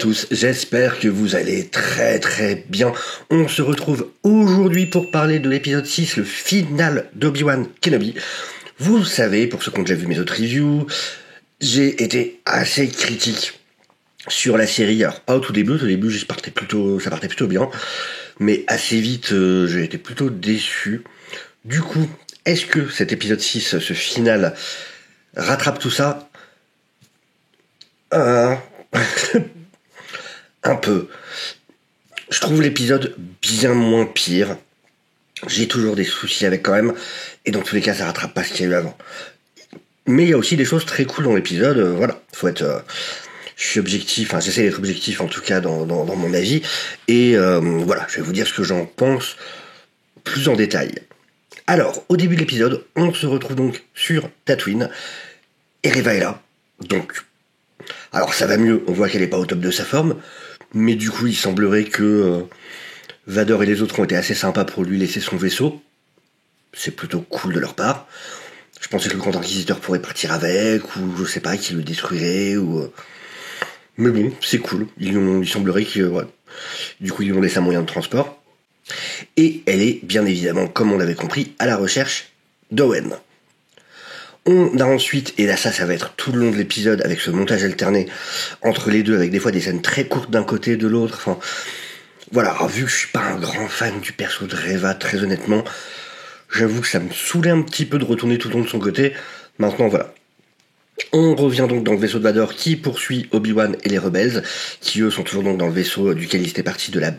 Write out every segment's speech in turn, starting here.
tous, j'espère que vous allez très très bien. On se retrouve aujourd'hui pour parler de l'épisode 6, le final d'Obi-Wan Kenobi. Vous savez, pour ceux qui ont déjà vu mes autres reviews, j'ai été assez critique sur la série. Alors pas au tout début ça partait plutôt bien, mais assez vite j'ai été plutôt déçu. Du coup, est-ce que cet épisode 6, ce final, rattrape tout ça? Un peu. Je trouve l'épisode bien moins pire. J'ai toujours des soucis avec quand même. Et dans tous les cas, ça rattrape pas ce qu'il y a eu avant. Mais il y a aussi des choses très cool dans l'épisode. Voilà. Faut être... je suis objectif. Enfin, j'essaie d'être objectif en tout cas dans mon avis. Et voilà, je vais vous dire ce que j'en pense plus en détail. Alors, au début de l'épisode, on se retrouve donc sur Tatooine. Et Reva est là. Donc... alors ça va mieux, on voit qu'elle est pas au top de sa forme. Mais du coup, il semblerait que Vador et les autres ont été assez sympas pour lui laisser son vaisseau. C'est plutôt cool de leur part. Je pensais que le Grand Inquisiteur pourrait partir avec, ou je sais pas, qu'il le détruirait, ou... mais bon, c'est cool. Il semblerait que... ouais. Du coup, ils lui ont laissé un moyen de transport. Et elle est, bien évidemment, comme on l'avait compris, à la recherche d'Owen. On a ensuite, et là ça va être tout le long de l'épisode, avec ce montage alterné entre les deux, avec des fois des scènes très courtes d'un côté et de l'autre, enfin... voilà, alors, vu que je suis pas un grand fan du perso de Reva, très honnêtement, j'avoue que ça me saoulait un petit peu de retourner tout le long de son côté. Maintenant, voilà. On revient donc dans le vaisseau de Vador qui poursuit Obi-Wan et les rebelles, qui eux sont toujours donc dans le vaisseau duquel ils étaient partis de la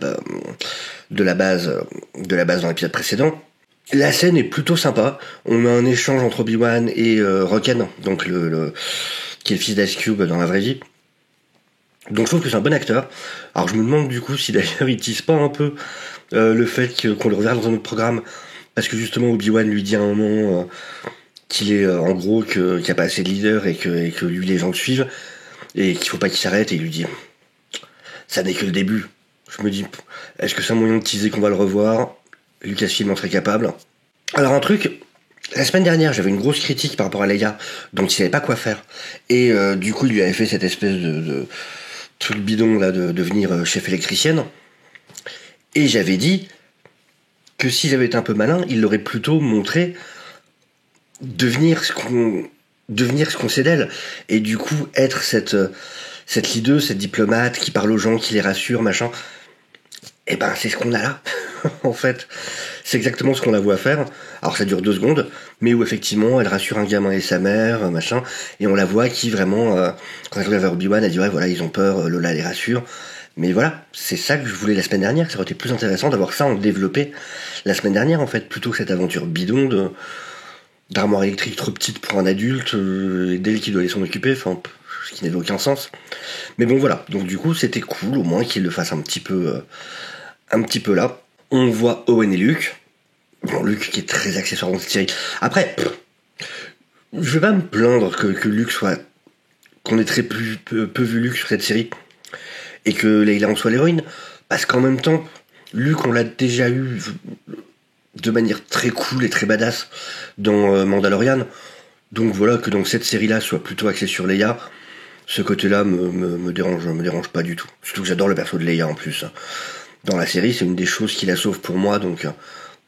base dans l'épisode précédent. La scène est plutôt sympa. On a un échange entre Obi-Wan et Roken, donc qui est le fils d'Ice Cube dans la vraie vie. Donc je trouve que c'est un bon acteur. Alors je me demande du coup si d'ailleurs il tease pas un peu le fait qu'on le reverra dans un autre programme, parce que justement Obi-Wan lui dit à un moment qu'il est en gros qu'il n'y a pas assez de leader et que lui les gens le suivent et qu'il faut pas qu'il s'arrête, et il lui dit ça n'est que le début. Je me dis, est-ce que c'est un moyen de teaser qu'on va le revoir? Lucasfilm en serait capable. Alors un truc, la semaine dernière j'avais une grosse critique par rapport à Leia, dont il savait pas quoi faire, et du coup il lui avait fait cette espèce de truc bidon là de devenir chef électricienne, et j'avais dit que s'ils avaient été un peu malins, ils l'auraient plutôt montré devenir ce qu'on sait d'elle, et du coup être cette leader, cette diplomate qui parle aux gens, qui les rassure, machin. Et ben c'est ce qu'on a là. En fait, c'est exactement ce qu'on la voit faire. Alors ça dure 2 secondes, mais où effectivement elle rassure un gamin et sa mère, machin, et on la voit qui vraiment, quand elle revient vers Obi-Wan, elle dit ouais voilà ils ont peur, Lola les rassure. Mais voilà, c'est ça que je voulais la semaine dernière. Ça aurait été plus intéressant d'avoir ça en développé la semaine dernière en fait, plutôt que cette aventure bidon d'armoire électrique trop petite pour un adulte, et d'elle qui doit aller s'en occuper, enfin ce qui n'avait aucun sens. Mais bon voilà, donc du coup c'était cool au moins qu'il le fasse un petit peu là. On voit Owen et Luke. Bon, Luke qui est très accessoire dans cette série. Après, je vais pas me plaindre que Luke soit... qu'on ait très peu vu Luke sur cette série, et que Leila en soit l'héroïne. Parce qu'en même temps, Luke, on l'a déjà eu de manière très cool et très badass dans Mandalorian. Donc voilà, que dans cette série-là soit plutôt axé sur Leia, ce côté-là me dérange pas du tout. Surtout que j'adore le perso de Leia en plus. Dans la série, c'est une des choses qui la sauve pour moi, donc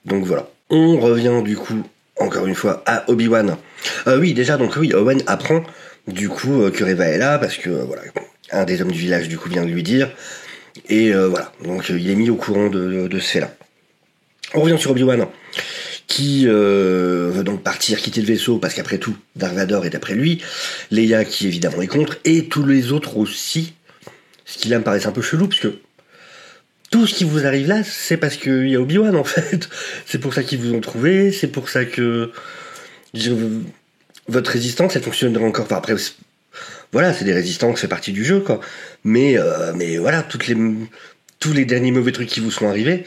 voilà. On revient du coup, encore une fois, à Obi-Wan. Owen apprend du coup que Reva est là, parce que voilà, un des hommes du village du coup vient de lui dire, et voilà, donc il est mis au courant de ce fait-là. On revient sur Obi-Wan, qui veut donc partir, quitter le vaisseau, parce qu'après tout, Dark Vador est après lui, Leia qui évidemment est contre, et tous les autres aussi, ce qui là me paraissait un peu chelou, parce que tout ce qui vous arrive là, c'est parce qu'il y a Obi-Wan en fait. C'est pour ça qu'ils vous ont trouvé, c'est pour ça que votre résistance, elle fonctionnerait encore. Enfin après, voilà, c'est des résistances, c'est partie du jeu quoi. Mais voilà, tous les derniers mauvais trucs qui vous sont arrivés,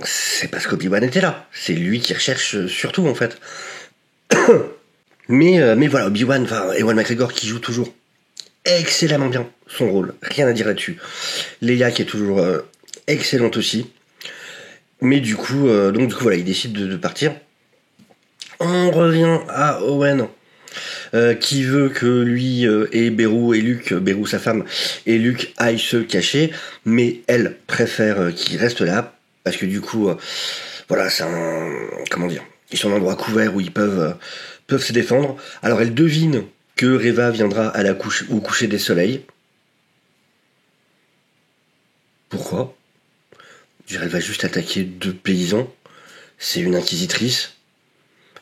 c'est parce qu'Obi-Wan était là. C'est lui qui recherche surtout en fait. mais voilà, Obi-Wan, enfin Ewan McGregor qui joue toujours excellemment bien son rôle, rien à dire là-dessus. Leia qui est toujours excellente aussi. Mais du coup, voilà, il décide de partir. On revient à Owen, qui veut que lui et Beru et Luke, Beru sa femme, et Luke aillent se cacher, mais elle préfère qu'il reste là, parce que du coup, voilà, c'est un... comment dire, ils sont en endroit couvert où ils peuvent se défendre. Alors elle devine que Reva viendra à la couche, au coucher des soleils. Pourquoi? Elle va juste attaquer 2 paysans. C'est une inquisitrice.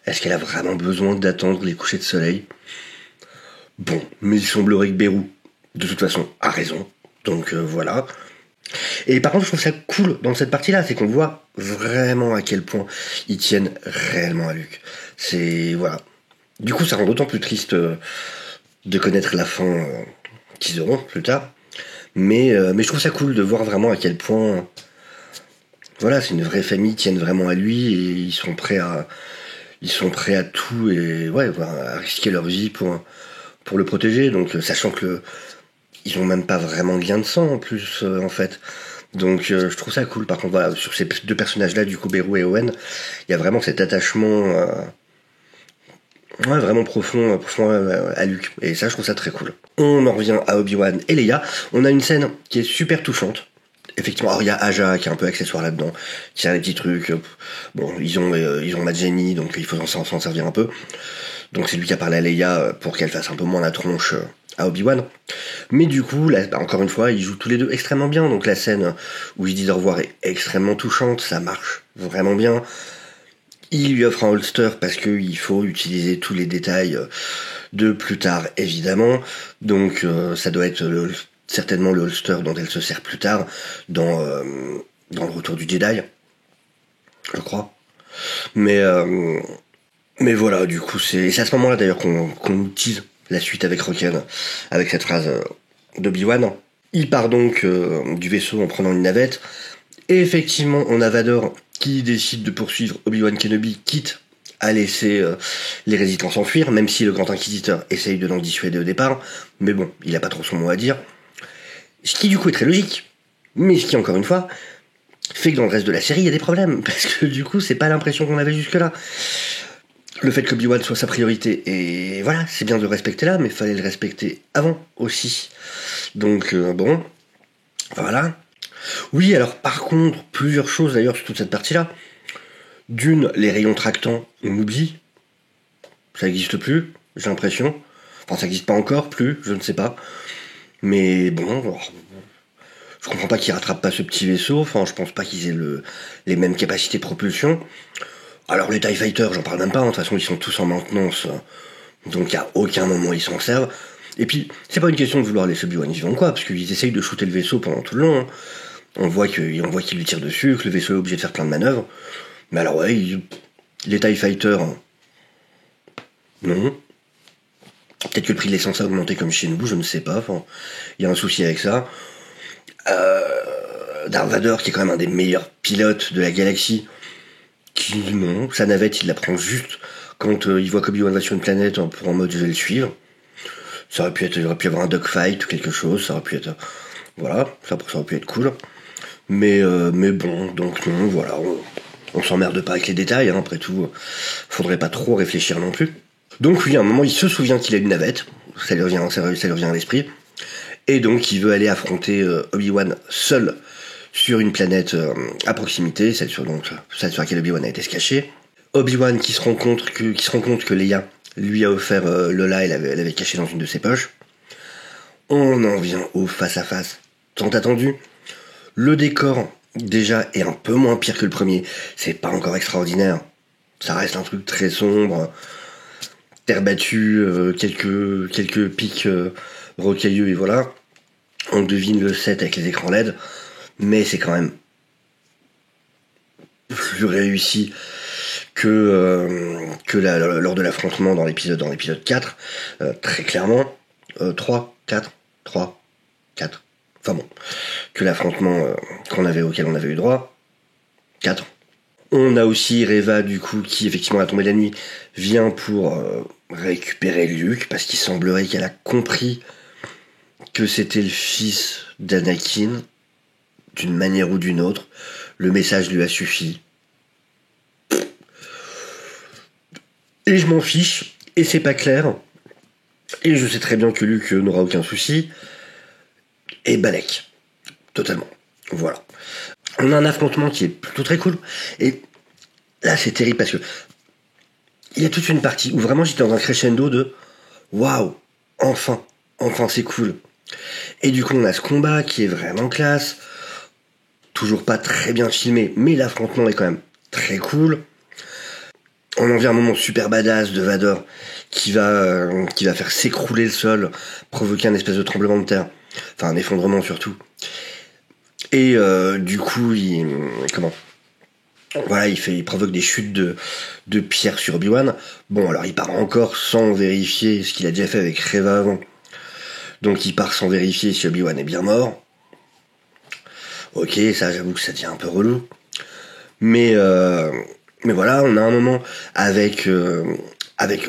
Est-ce qu'elle a vraiment besoin d'attendre les couchers de soleil? Bon, mais il semblerait que Beru, de toute façon, a raison. Donc voilà. Et par contre, je trouve ça cool dans cette partie-là, c'est qu'on voit vraiment à quel point ils tiennent réellement à Luke. C'est... voilà. Du coup, ça rend d'autant plus triste de connaître la fin qu'ils auront plus tard. Mais je trouve ça cool de voir vraiment à quel point... voilà, c'est une vraie famille, ils tiennent vraiment à lui et ils sont prêts à tout et ouais, à risquer leur vie pour le protéger. Donc, sachant que ils ont même pas vraiment de lien de sang en plus, en fait. Donc, je trouve ça cool. Par contre, voilà, sur ces 2 personnages-là, du coup, Beru et Owen, il y a vraiment cet attachement, ouais, vraiment profond à Luke. Et ça, je trouve ça très cool. On en revient à Obi-Wan et Leia. On a une scène qui est super touchante. Effectivement, alors il y a Aja qui est un peu accessoire là-dedans, qui a des petits trucs. Bon, ils ont la Jenny, donc il faut s'en servir un peu. Donc c'est lui qui a parlé à Leia pour qu'elle fasse un peu moins la tronche à Obi-Wan. Mais du coup, là, encore une fois, ils jouent tous les deux extrêmement bien. Donc la scène où ils disent au revoir est extrêmement touchante, ça marche vraiment bien. Il lui offre un holster parce qu'il faut utiliser tous les détails de plus tard, évidemment. Donc ça doit être certainement le holster dont elle se sert plus tard dans le Retour du Jedi, je crois. Mais voilà, du coup, c'est à ce moment-là d'ailleurs qu'on utilise la suite avec Roken, avec cette phrase d'Obi-Wan. Il part donc du vaisseau en prenant une navette, et effectivement, on a Vador qui décide de poursuivre Obi-Wan Kenobi, quitte à laisser les résistants s'enfuir, même si le Grand Inquisiteur essaye de l'en dissuader au départ, mais bon, il a pas trop son mot à dire. Ce qui du coup est très logique, mais ce qui encore une fois fait que dans le reste de la série il y a des problèmes, parce que du coup c'est pas l'impression qu'on avait jusque-là. Le fait que Obi-Wan soit sa priorité, et voilà, c'est bien de le respecter là, mais il fallait le respecter avant aussi. Donc bon, voilà. Oui, alors par contre, plusieurs choses d'ailleurs sur toute cette partie-là. D'une, les rayons tractants, on oublie. Ça n'existe plus, j'ai l'impression. Enfin, ça n'existe pas encore, plus, je ne sais pas. Mais bon, alors, je comprends pas qu'ils rattrapent pas ce petit vaisseau. Enfin, je pense pas qu'ils aient les mêmes capacités de propulsion. Alors les TIE Fighters, j'en parle même pas. De toute façon, ils sont tous en maintenance. Donc à aucun moment ils s'en servent. Et puis, c'est pas une question de vouloir laisser Obi-Wan vivant quoi, parce qu'ils essayent de shooter le vaisseau pendant tout le long. Hein. On voit qu'ils lui tirent dessus, que le vaisseau est obligé de faire plein de manœuvres. Mais alors ouais, les TIE Fighters, non. Peut-être que le prix de l'essence a augmenté comme chez nous, je ne sais pas. Enfin, il y a un souci avec ça. Darth Vader, qui est quand même un des meilleurs pilotes de la galaxie, qui, non, sa navette, il la prend juste quand il voit qu'Obi-Wan va sur une planète pour en mode je vais le suivre. Ça aurait pu être, il aurait pu y avoir un dogfight ou quelque chose, ça aurait pu être, voilà, ça aurait pu être cool. Mais bon, donc non, voilà, on s'emmerde pas avec les détails, hein, après tout, faudrait pas trop réfléchir non plus. Donc oui, à un moment, il se souvient qu'il a une navette, ça lui revient à l'esprit, et donc il veut aller affronter Obi-Wan seul sur une planète à proximité, celle sur laquelle Obi-Wan a été se cacher. Obi-Wan qui se rend compte que Leia lui a offert Lola, elle avait caché dans une de ses poches. On en vient au face-à-face tant attendu. Le décor, déjà, est un peu moins pire que le premier. C'est pas encore extraordinaire. Ça reste un truc très sombre. Terre battue, quelques pics rocailleux, et voilà. On devine le set avec les écrans LED. Mais c'est quand même plus réussi que lors de l'affrontement dans l'épisode 4. Très clairement. 3, 4, 3, 4. Enfin bon, que l'affrontement auquel on avait eu droit. 4. On a aussi Reva, du coup, qui, effectivement, à la tombée de la nuit, vient pour récupérer Luke, parce qu'il semblerait qu'elle a compris que c'était le fils d'Anakin, d'une manière ou d'une autre. Le message lui a suffi. Et je m'en fiche, et c'est pas clair. Et je sais très bien que Luke n'aura aucun souci. Et Balek. Totalement. Voilà. On a un affrontement qui est plutôt très cool. Et là, c'est terrible parce que il y a toute une partie où vraiment j'étais dans un crescendo de waouh, enfin, enfin c'est cool. Et du coup, on a ce combat qui est vraiment classe. Toujours pas très bien filmé, mais l'affrontement est quand même très cool. On en vient à un moment super badass de Vador qui va faire s'écrouler le sol, provoquer un espèce de tremblement de terre. Enfin, un effondrement surtout. Et du coup, comment voilà, il provoque des chutes de pierre sur Obi-Wan. Bon, alors il part encore sans vérifier ce qu'il a déjà fait avec Reva avant. Donc il part sans vérifier si Obi-Wan est bien mort. Ok, ça j'avoue que ça devient un peu relou. Mais, euh, mais voilà, on a un moment avec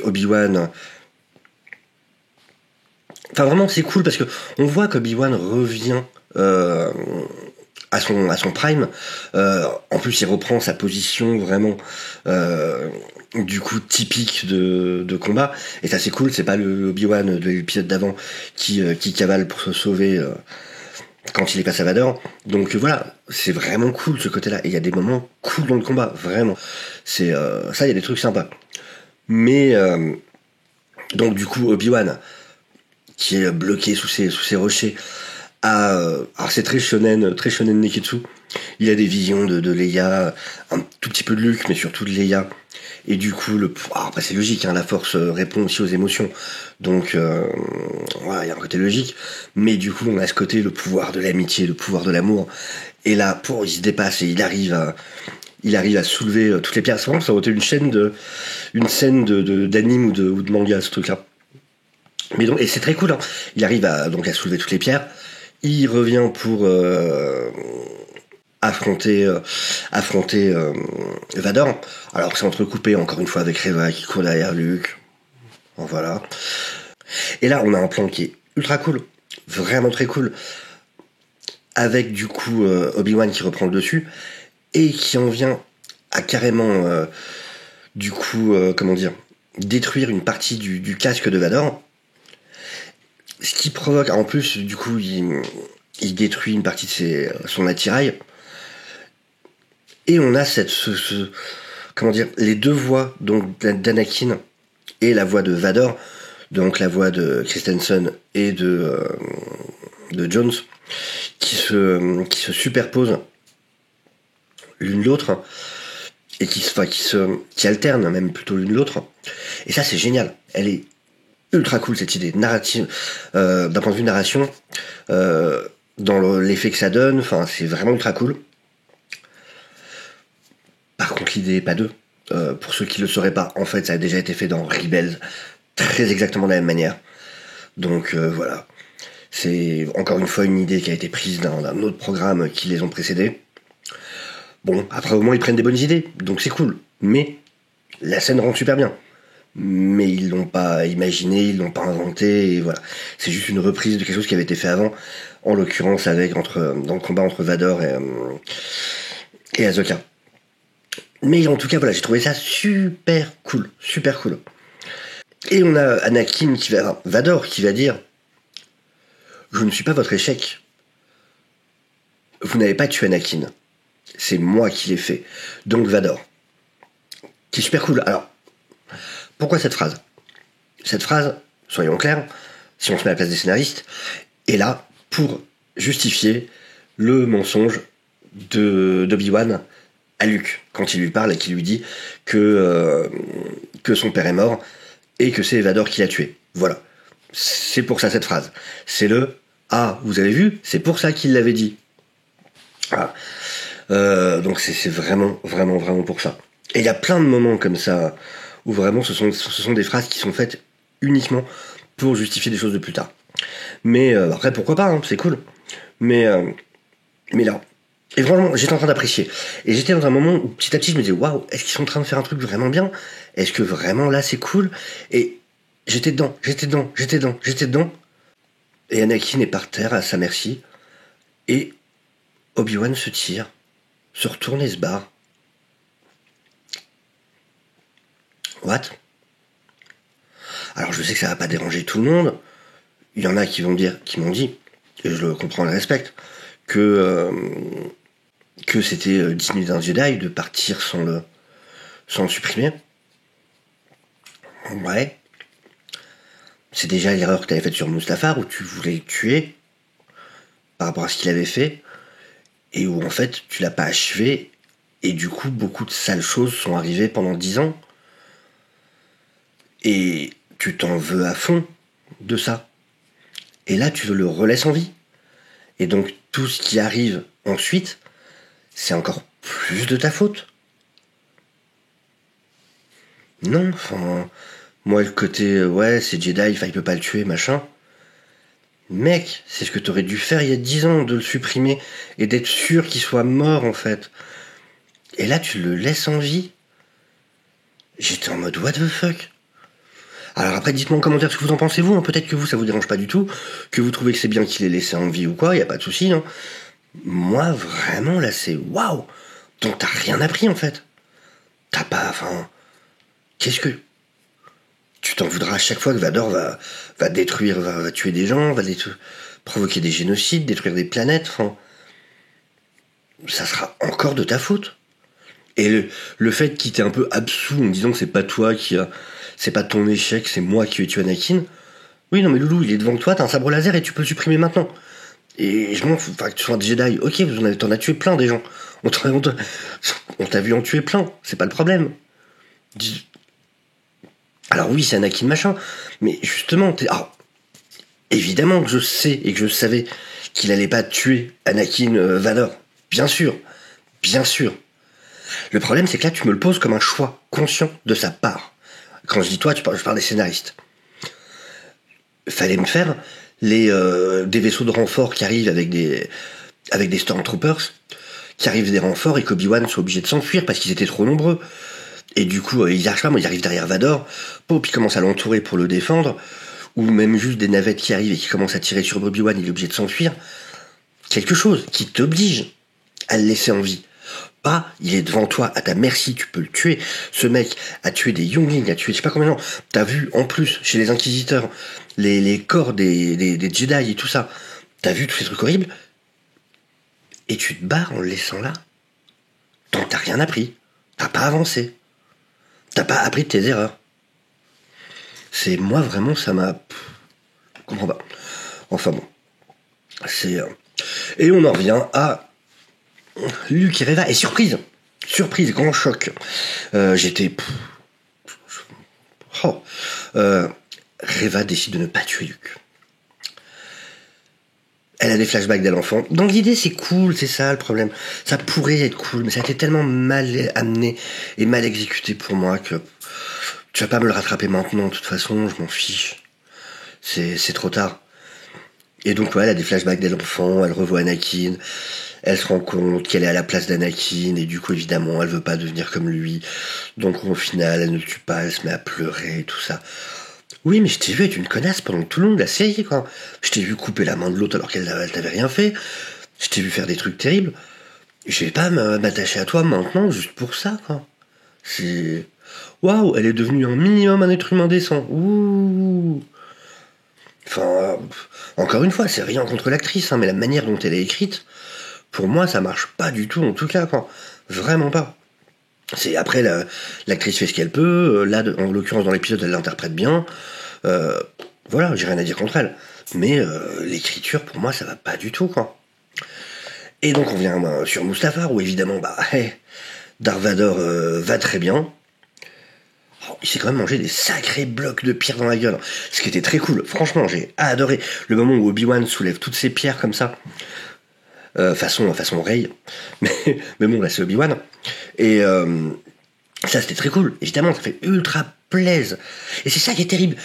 Obi-Wan. Enfin vraiment c'est cool parce que on voit qu'Obi-Wan revient à son prime. En plus, il reprend sa position vraiment du coup typique de combat. Et ça, c'est cool. C'est pas le Obi-Wan de l'épisode d'avant qui cavale pour se sauver quand il est face à Vador. Donc voilà, c'est vraiment cool ce côté-là. Et il y a des moments cool dans le combat, vraiment. C'est ça, il y a des trucs sympas. Mais donc du coup, Obi-Wan qui est bloqué sous ses rochers. Alors c'est très shonen Neketsu. Il a des visions de Leia, un tout petit peu de Luke, mais surtout de Leia. Et du coup, après c'est logique, hein, la force répond aussi aux émotions. Donc voilà, il y a un côté logique. Mais du coup, on a ce côté, le pouvoir de l'amitié, le pouvoir de l'amour. Et là, il se dépasse et il arrive à soulever toutes les pierres. C'est vraiment, ça aurait été une scène d'anime ou de manga, ce truc-là. Mais donc, et c'est très cool, hein. Il arrive donc à soulever toutes les pierres. Il revient pour affronter Vador. Alors c'est entrecoupé encore une fois avec Reva qui court derrière Luke. Bon, voilà. Et là, on a un plan qui est ultra cool, vraiment très cool, avec du coup Obi-Wan qui reprend le dessus et qui en vient à carrément du coup comment dire détruire une partie du casque de Vador. Ce qui provoque, en plus, du coup, il détruit une partie de son attirail. Et on a comment dire, les deux voix donc d'Anakin et la voix de Vador, donc la voix de Christensen et de Jones, qui se superposent l'une l'autre et qui alternent même plutôt l'une l'autre. Et ça, c'est génial. Elle est ultra cool cette idée narrative d'un point de vue narration dans l'effet que ça donne. Enfin, c'est vraiment ultra cool. Par contre, l'idée est pas deux. Pour ceux qui le sauraient pas, en fait, ça a déjà été fait dans Rebels, très exactement de la même manière. Donc voilà, c'est encore une fois une idée qui a été prise d'un autre programme qui les ont précédés. Bon, après au moins ils prennent des bonnes idées, donc c'est cool. Mais la scène rend super bien. Mais ils l'ont pas imaginé, ils l'ont pas inventé, et voilà. C'est juste une reprise de quelque chose qui avait été fait avant, en l'occurrence dans le combat entre Vador et Ahsoka. Mais en tout cas, voilà, j'ai trouvé ça super cool, super cool. Et on a Anakin Vador qui va dire, je ne suis pas votre échec. Vous n'avez pas tué Anakin. C'est moi qui l'ai fait. Donc Vador. Qui est super cool. Alors, pourquoi cette phrase? Cette phrase, soyons clairs, si on se met à la place des scénaristes, est là pour justifier le mensonge d'Obi-Wan à Luke, quand il lui parle et qu'il lui dit que son père est mort et que c'est Vador qui l'a tué. Voilà. C'est pour ça cette phrase. C'est Ah, vous avez vu? C'est pour ça qu'il l'avait dit. Voilà. Donc c'est vraiment, vraiment, vraiment pour ça. Et il y a plein de moments comme ça où vraiment ce sont des phrases qui sont faites uniquement pour justifier des choses de plus tard. Mais après, pourquoi pas, hein, c'est cool. Mais là, et vraiment, j'étais en train d'apprécier. Et j'étais dans un moment où petit à petit, je me disais, waouh, est-ce qu'ils sont en train de faire un truc vraiment bien? Est-ce que vraiment là, c'est cool? Et j'étais dedans. Et Anakin est par terre à sa merci. Et Obi-Wan se tire, se retourne et se barre. What? Alors je sais que ça va pas déranger tout le monde. Il y en a qui m'ont dit, et je le comprends et le respecte, que c'était digne d'un Jedi de partir sans le supprimer. Ouais. C'est déjà l'erreur que tu avais faite sur Mustafar, où tu voulais le tuer par rapport à ce qu'il avait fait, et où en fait tu l'as pas achevé, et du coup beaucoup de sales choses sont arrivées pendant 10 ans. Et tu t'en veux à fond de ça. Et là tu le relaisses en vie. Et donc tout ce qui arrive ensuite, c'est encore plus de ta faute. Non, enfin... Moi, le côté, ouais, c'est Jedi, il peut pas le tuer, machin. Mec, c'est ce que t'aurais dû faire il y a 10 ans, de le supprimer, et d'être sûr qu'il soit mort, en fait. Et là, tu le laisses en vie. J'étais en mode, what the fuck? Alors après, dites-moi en commentaire ce que vous en pensez, vous, hein. Peut-être que vous, ça vous dérange pas du tout, que vous trouvez que c'est bien qu'il ait laissé en vie ou quoi, y a pas de souci, hein. Moi, vraiment, là, c'est waouh! Donc t'as rien appris, en fait. T'as pas, enfin... Qu'est-ce que... Tu t'en voudras à chaque fois que Vador va détruire, va tuer des gens, provoquer des génocides, détruire des planètes, enfin... Ça sera encore de ta faute. Et le fait qu'il t'ait un peu absous en disant que c'est pas toi c'est pas ton échec, c'est moi qui ai tué Anakin. Oui, non mais Loulou, il est devant toi, t'as un sabre laser et tu peux le supprimer maintenant. Et je m'en fous, enfin que tu sois un Jedi, ok, t'en as tué plein des gens. On t'a vu en tuer plein, c'est pas le problème. Alors oui, c'est Anakin machin, mais justement, évidemment que je sais et que je savais qu'il allait pas tuer Anakin Vador. Bien sûr, bien sûr. Le problème, c'est que là, tu me le poses comme un choix conscient de sa part. Quand je dis toi, je parle des scénaristes. Fallait me faire des vaisseaux de renfort qui arrivent avec des Stormtroopers, qui arrivent des renforts et qu'Obi-Wan soit obligé de s'enfuir parce qu'ils étaient trop nombreux. Et du coup, ils arrivent derrière Vador, puis ils commencent à l'entourer pour le défendre, ou même juste des navettes qui arrivent et qui commencent à tirer sur Obi-Wan, il est obligé de s'enfuir. Quelque chose qui t'oblige à le laisser en vie. Pas, il est devant toi, à ta merci, tu peux le tuer. Ce mec a tué des younglings, a tué je sais pas combien de gens. T'as vu, en plus, chez les inquisiteurs, les corps des Jedi et tout ça. T'as vu tous ces trucs horribles. Et tu te barres en le laissant là. Donc t'as rien appris. T'as pas avancé. T'as pas appris de tes erreurs. C'est, moi vraiment, ça m'a... Je comprends pas. Enfin bon. C'est... Et on en revient à... Luke et Reva, et surprise, grand choc. J'étais... Reva décide de ne pas tuer Luke. Elle a des flashbacks d'elle enfant. Dans l'idée, c'est cool, c'est ça le problème. Ça pourrait être cool, mais ça a été tellement mal amené et mal exécuté pour moi que tu vas pas me le rattraper maintenant. De toute façon, je m'en fiche. C'est trop tard. Et donc, ouais, elle a des flashbacks d'elle enfant, elle revoit Anakin, elle se rend compte qu'elle est à la place d'Anakin, et du coup, évidemment, elle veut pas devenir comme lui. Donc, au final, elle ne le tue pas, elle se met à pleurer et tout ça. Oui, mais je t'ai vu être une connasse pendant tout le long de la série, quoi. Je t'ai vu couper la main de l'autre alors qu'elle t'avait rien fait. Je t'ai vu faire des trucs terribles. Je vais pas m'attacher à toi maintenant juste pour ça, quoi. C'est... Waouh, elle est devenue un minimum un être humain décent. Ouh. Enfin, encore une fois, c'est rien contre l'actrice, hein, mais la manière dont elle est écrite, pour moi, ça marche pas du tout, en tout cas, quoi. Vraiment pas. C'est après, l'actrice fait ce qu'elle peut. Là, en l'occurrence, dans l'épisode, elle l'interprète bien. Voilà, j'ai rien à dire contre elle. Mais l'écriture, pour moi, ça va pas du tout, quoi. Et donc, on vient sur Mustafar, où évidemment, Darth Vader va très bien. Oh, il s'est quand même mangé des sacrés blocs de pierre dans la gueule. Ce qui était très cool. Franchement, j'ai adoré le moment où Obi-Wan soulève toutes ces pierres comme ça. Façon Rey. Mais bon, là, c'est Obi-Wan. Et ça, c'était très cool. Évidemment, ça fait ultra plaise. Et c'est ça qui est terrible.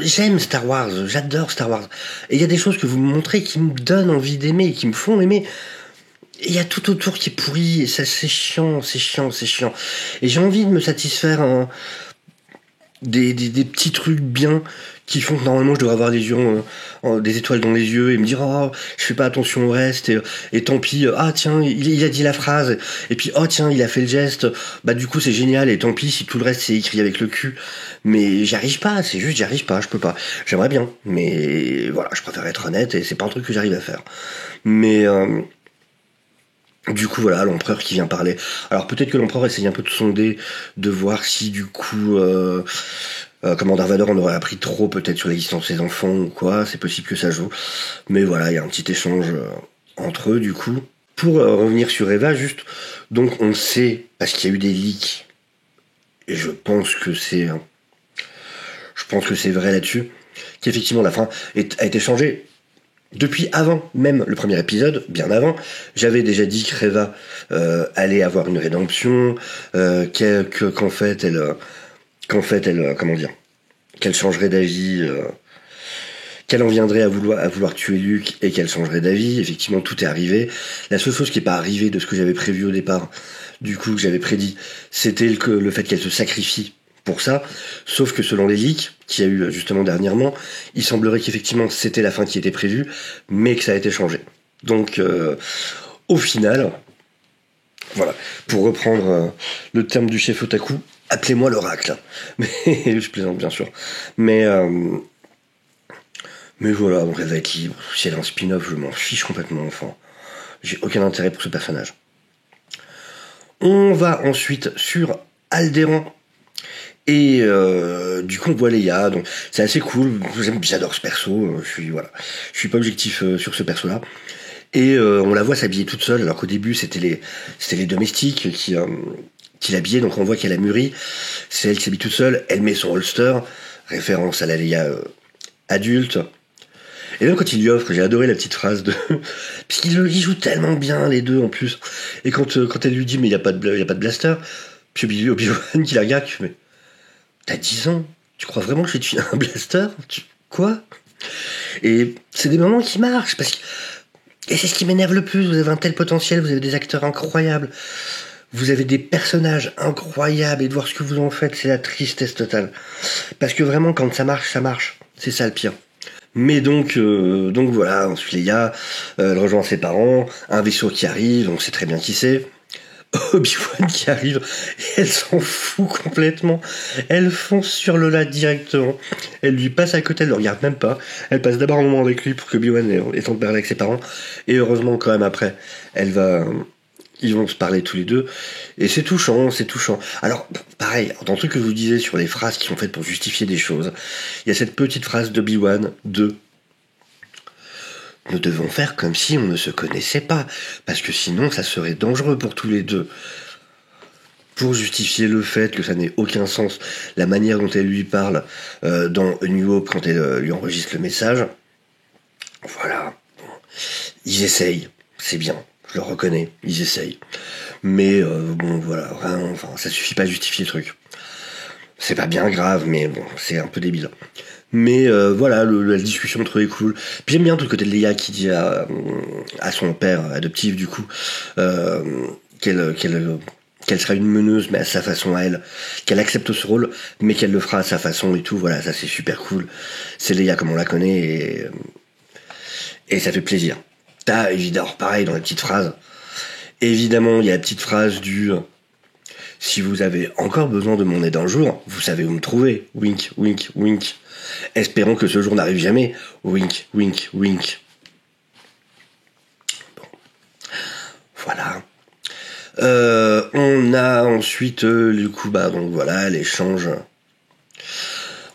J'aime Star Wars. J'adore Star Wars. Et il y a des choses que vous me montrez qui me donnent envie d'aimer et qui me font aimer. Il y a tout autour qui est pourri, et ça, c'est chiant. Et j'ai envie de me satisfaire des petits trucs bien qui font que normalement je devrais avoir des yeux des étoiles dans les yeux et me dire oh je fais pas attention au reste et tant pis ah tiens il a dit la phrase et puis oh tiens il a fait le geste bah du coup c'est génial et tant pis si tout le reste c'est écrit avec le cul mais j'y arrive pas, c'est juste j'y arrive pas, je peux pas, j'aimerais bien mais voilà je préfère être honnête et c'est pas un truc que j'arrive à faire mais du coup voilà l'empereur qui vient parler. Alors peut-être que l'empereur essaye un peu de sonder, de voir si du coup Commander Vador on aurait appris trop peut-être sur l'existence de ses enfants ou quoi, c'est possible que ça joue. Mais voilà, il y a un petit échange entre eux du coup. Pour revenir sur Eva juste, donc on sait, parce qu'il y a eu des leaks, et je pense que c'est vrai là-dessus, qu'effectivement la fin a été changée. Depuis avant même le premier épisode, bien avant, j'avais déjà dit que Reva allait avoir une rédemption, qu'en fait elle, comment dire, qu'elle changerait d'avis, qu'elle en viendrait à vouloir tuer Luke et qu'elle changerait d'avis. Effectivement, tout est arrivé. La seule chose qui n'est pas arrivée de ce que j'avais prévu au départ, du coup que j'avais prédit, c'était le fait qu'elle se sacrifie pour ça, sauf que selon les leaks qu'il y a eu justement dernièrement, il semblerait qu'effectivement c'était la fin qui était prévue, mais que ça a été changé. Donc au final, voilà, pour reprendre le terme du chef otaku, appelez-moi l'oracle. Mais je plaisante bien sûr. Mais voilà, on va être libre. Si elle a un spin-off, je m'en fiche complètement, enfin. J'ai aucun intérêt pour ce personnage. On va ensuite sur Alderaan. Et du coup on voit Leia, donc c'est assez cool, j'adore ce perso, je suis pas objectif sur ce perso là. Et on la voit s'habiller toute seule, alors qu'au début c'était les domestiques qui l'habillaient, donc on voit qu'elle a mûri, c'est elle qui s'habille toute seule, elle met son holster, référence à la Leia adulte. Et même quand il lui offre, j'ai adoré la petite phrase de puisqu'ils jouent tellement bien les deux en plus. Et quand elle lui dit mais il y a pas de blaster, puis Obi-Wan qui la regarde, mais t'as 10 ans, tu crois vraiment que je vais te filer un blaster? Quoi? Et c'est des moments qui marchent, et c'est ce qui m'énerve le plus, vous avez un tel potentiel, vous avez des acteurs incroyables, vous avez des personnages incroyables, et de voir ce que vous en faites, c'est la tristesse totale. Parce que vraiment, quand ça marche. C'est ça le pire. Mais donc voilà, ensuite Leia, elle rejoint ses parents, un vaisseau qui arrive, on sait très bien qui c'est. Obi-Wan qui arrive et elle s'en fout complètement. Elle fonce sur Lola directement. Elle lui passe à côté, elle le regarde même pas. Elle passe d'abord un moment avec lui pour que Obi-Wan ait temps de parler avec ses parents. Et heureusement quand même après, ils vont se parler tous les deux. Et c'est touchant, c'est touchant. Alors, pareil, dans le truc que je vous disais sur les phrases qui sont faites pour justifier des choses, il y a cette petite phrase d'Obi-Wan de nous devons faire comme si on ne se connaissait pas, parce que sinon ça serait dangereux pour tous les deux. Pour justifier le fait que ça n'ait aucun sens, la manière dont elle lui parle dans A New Hope quand elle lui enregistre le message, voilà. Ils essayent, c'est bien, je le reconnais, ils essayent. Mais bon voilà, vraiment, enfin, ça suffit pas à justifier le truc. C'est pas bien grave, mais bon, c'est un peu débile. Mais voilà, la discussion entre eux est cool. Puis j'aime bien tout le côté de Leia qui dit à son père adoptif, du coup, qu'elle sera une meneuse, mais à sa façon à elle. Qu'elle accepte ce rôle, mais qu'elle le fera à sa façon et tout. Voilà, ça c'est super cool. C'est Leia comme on la connaît et ça fait plaisir. T'as évidemment, pareil, dans la petite phrase. Évidemment, il y a la petite phrase du... Si vous avez encore besoin de mon aide un jour, vous savez où me trouver. Wink, wink, wink. Espérons que ce jour n'arrive jamais. Wink, wink, wink. Bon. Voilà. On a ensuite, du coup, donc voilà, l'échange.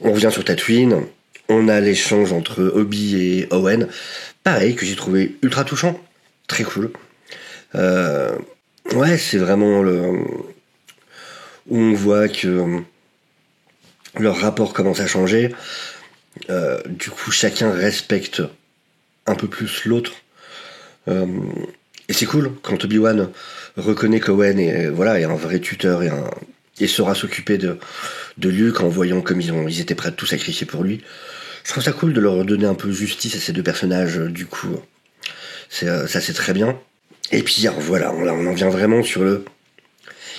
On revient sur Tatooine. On a l'échange entre Obi et Owen. Pareil, que j'ai trouvé ultra touchant. Très cool. Ouais, c'est vraiment où on voit que leur rapport commence à changer. Du coup, chacun respecte un peu plus l'autre. Et c'est cool quand Obi-Wan reconnaît qu'Owen est un vrai tuteur et saura s'occuper de Luke en voyant comme ils étaient prêts à tout sacrifier pour lui. Je trouve ça cool de leur donner un peu justice à ces deux personnages. Du coup, ça c'est très bien. Et puis voilà, on en vient vraiment sur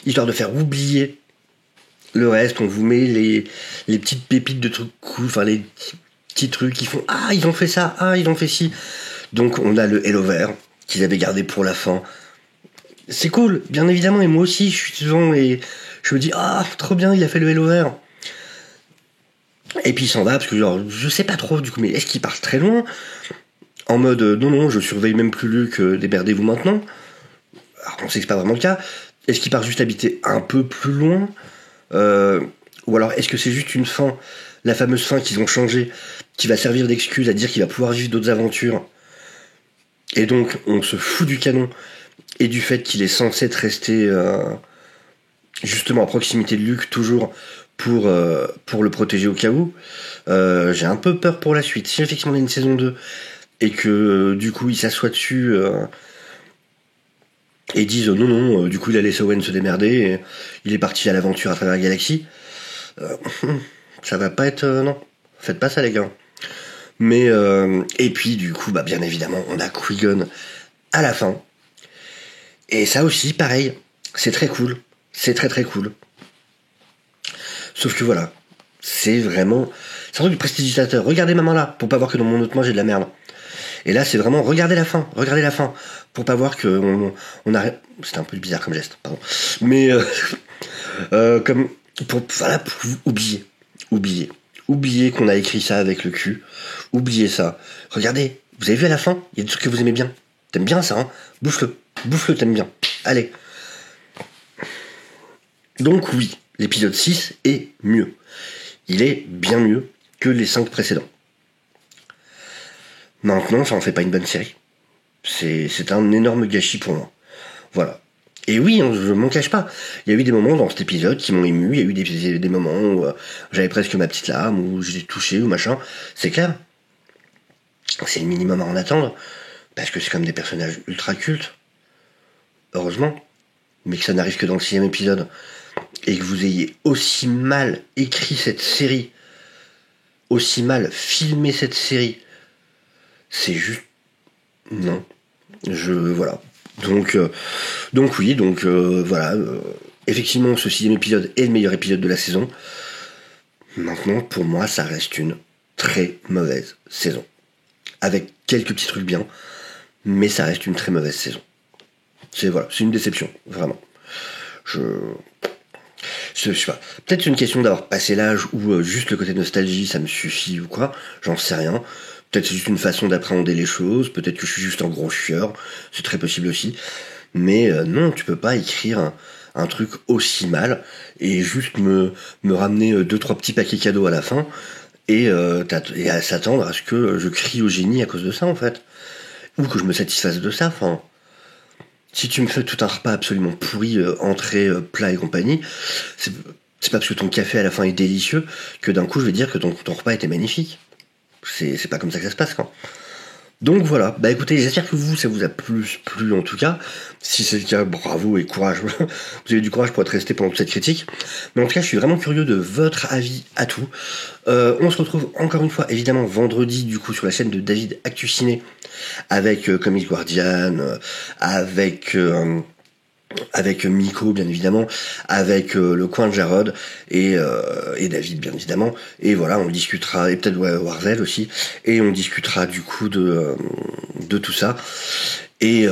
histoire de faire oublier Le reste, on vous met les petites pépites de trucs cool, enfin les petits trucs qui font ah ils ont fait ça, ah ils ont fait ci. Donc on a le Hello vert qu'ils avaient gardé pour la fin. C'est cool, bien évidemment, et moi aussi je suis devant et je me dis ah trop bien il a fait le Hello vert. Et puis il s'en va parce que genre je sais pas trop du coup, mais est-ce qu'il part très loin en mode non je surveille même plus Luc, démerdez-vous maintenant. Alors on sait que c'est pas vraiment le cas. Est-ce qu'il part juste habiter un peu plus loin, ou alors est-ce que c'est juste une fin, la fameuse fin qu'ils ont changée, qui va servir d'excuse à dire qu'il va pouvoir vivre d'autres aventures, et donc on se fout du canon et du fait qu'il est censé être resté justement à proximité de Luc toujours pour le protéger au cas où. J'ai un peu peur pour la suite. Si effectivement il y a une saison 2 et que du coup il s'assoit dessus et disent non, du coup il a laissé Owen se démerder et il est parti à l'aventure à travers la galaxie, ça va pas être non, faites pas ça les gars. Mais et puis du coup bien évidemment on a Qui-Gon à la fin, et ça aussi pareil, c'est très cool, c'est très très cool, sauf que voilà, c'est un truc du prestidigitateur. Regardez maman là pour pas voir que dans mon autre main j'ai de la merde. Et là, c'est vraiment, regardez la fin, pour pas voir que on arrête. C'était un peu bizarre comme geste, pardon. Mais comme pour oublier qu'on a écrit ça avec le cul, oubliez ça. Regardez, vous avez vu à la fin, il y a des trucs que vous aimez bien. T'aimes bien ça, hein? Bouffe-le, t'aimes bien. Allez. Donc oui, l'épisode 6 est mieux. Il est bien mieux que les 5 précédents. Maintenant, ça en fait pas une bonne série. C'est un énorme gâchis pour moi. Voilà. Et oui, je m'en cache pas. Il y a eu des moments dans cet épisode qui m'ont ému. Il y a eu des moments où j'avais presque ma petite larme, où j'étais touché, ou machin. C'est clair. C'est le minimum à en attendre. Parce que c'est comme des personnages ultra cultes. Heureusement. Mais que ça n'arrive que dans le 6e épisode. Et que vous ayez aussi mal écrit cette série, aussi mal filmé cette série, c'est juste non. Voilà. Donc voilà. Effectivement, ce 6e épisode est le meilleur épisode de la saison. Maintenant, pour moi, ça reste une très mauvaise saison. Avec quelques petits trucs bien, mais ça reste une très mauvaise saison. C'est une déception, vraiment. Je sais pas. Peut-être c'est une question d'avoir passé l'âge ou juste le côté nostalgie, ça me suffit ou quoi. J'en sais rien. Peut-être c'est juste une façon d'appréhender les choses. Peut-être que je suis juste un gros chieur. C'est très possible aussi. Mais non, tu peux pas écrire un truc aussi mal et juste me ramener 2-3 petits paquets cadeaux à la fin et à s'attendre à ce que je crie au génie à cause de ça en fait. Ou que je me satisfasse de ça. Enfin, si tu me fais tout un repas absolument pourri, entrée, plat et compagnie, c'est pas parce que ton café à la fin est délicieux que d'un coup je vais dire que ton repas était magnifique. C'est pas comme ça que ça se passe, quoi. Donc voilà, écoutez, j'espère que ça vous a plu en tout cas. Si c'est le cas, bravo et courage. Vous avez du courage pour être resté pendant toute cette critique. Mais en tout cas, je suis vraiment curieux de votre avis à tout. On se retrouve encore une fois, évidemment, vendredi, du coup, sur la chaîne de David Actu Ciné, avec Comics Guardian, avec Miko bien évidemment, avec le coin de Jarod et David bien évidemment, et voilà on discutera, et peut-être Warzel aussi, et on discutera du coup de tout ça, et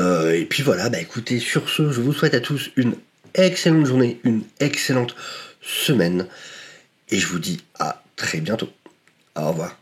puis voilà, écoutez, sur ce je vous souhaite à tous une excellente journée, une excellente semaine, et je vous dis à très bientôt. Au revoir.